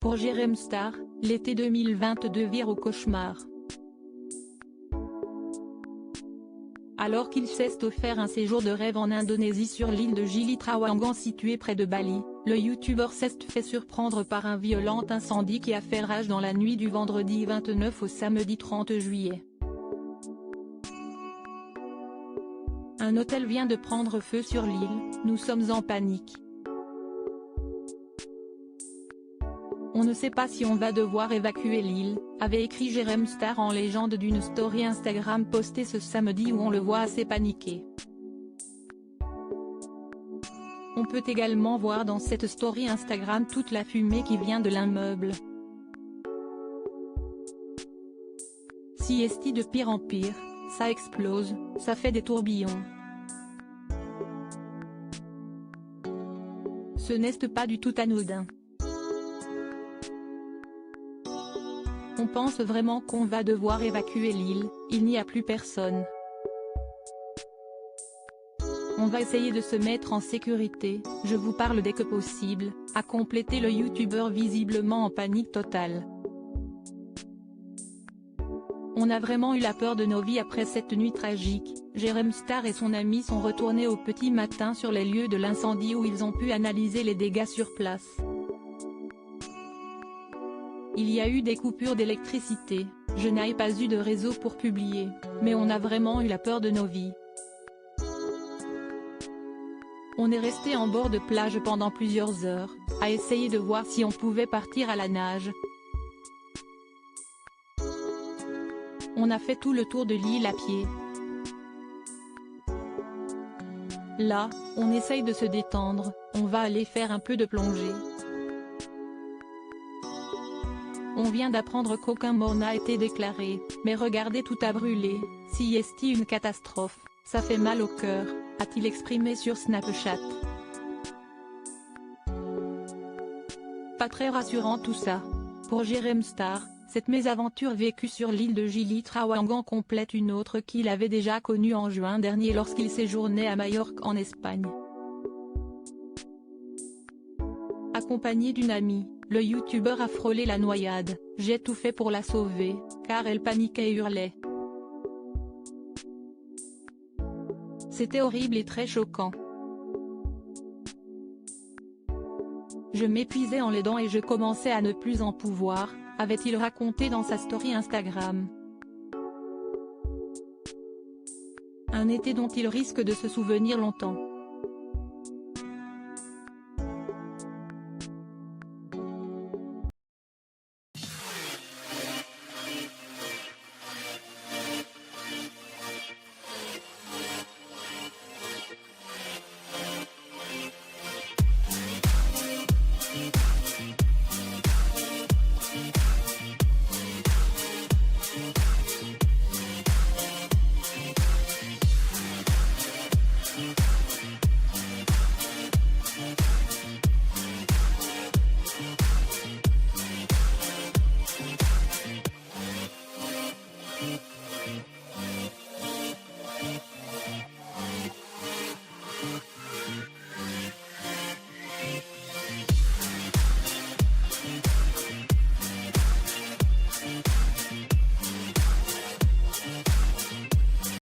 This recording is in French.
Pour Jérém Star, l'été 2022 vire au cauchemar. Alors qu'il s'est offert un séjour de rêve en Indonésie sur l'île de Gili Trawangan située près de Bali, le youtubeur s'est fait surprendre par un violent incendie qui a fait rage dans la nuit du vendredi 29 au samedi 30 juillet. Un hôtel vient de prendre feu sur l'île, nous sommes en panique. On ne sait pas si on va devoir évacuer l'île, avait écrit Jérém Star en légende d'une story Instagram postée ce samedi où on le voit assez paniqué. On peut également voir dans cette story Instagram toute la fumée qui vient de l'immeuble. Si est de pire en pire, ça explose, ça fait des tourbillons. Ce n'est pas du tout anodin. On pense vraiment qu'on va devoir évacuer l'île, il n'y a plus personne. On va essayer de se mettre en sécurité, je vous parle dès que possible, a complété le youtubeur visiblement en panique totale. On a vraiment eu la peur de nos vies après cette nuit tragique. Jérém Star et son ami sont retournés au petit matin sur les lieux de l'incendie où ils ont pu analyser les dégâts sur place. Il y a eu des coupures d'électricité, je n'ai pas eu de réseau pour publier, mais on a vraiment eu la peur de nos vies. On est resté en bord de plage pendant plusieurs heures, à essayer de voir si on pouvait partir à la nage. On a fait tout le tour de l'île à pied. Là, on essaye de se détendre, on va aller faire un peu de plongée. On vient d'apprendre qu'aucun mort n'a été déclaré, mais regardez tout a brûlé, si est une catastrophe, ça fait mal au cœur, a-t-il exprimé sur Snapchat. Pas très rassurant tout ça. Pour Jérém Star, cette mésaventure vécue sur l'île de Gili Trawangan complète une autre qu'il avait déjà connue en juin dernier lorsqu'il séjournait à Majorque en Espagne. Accompagné d'une amie, le youtubeur a frôlé la noyade, j'ai tout fait pour la sauver, car elle paniquait et hurlait. C'était horrible et très choquant. Je m'épuisais en l'aidant et je commençais à ne plus en pouvoir, avait-il raconté dans sa story Instagram. Un été dont il risque de se souvenir longtemps.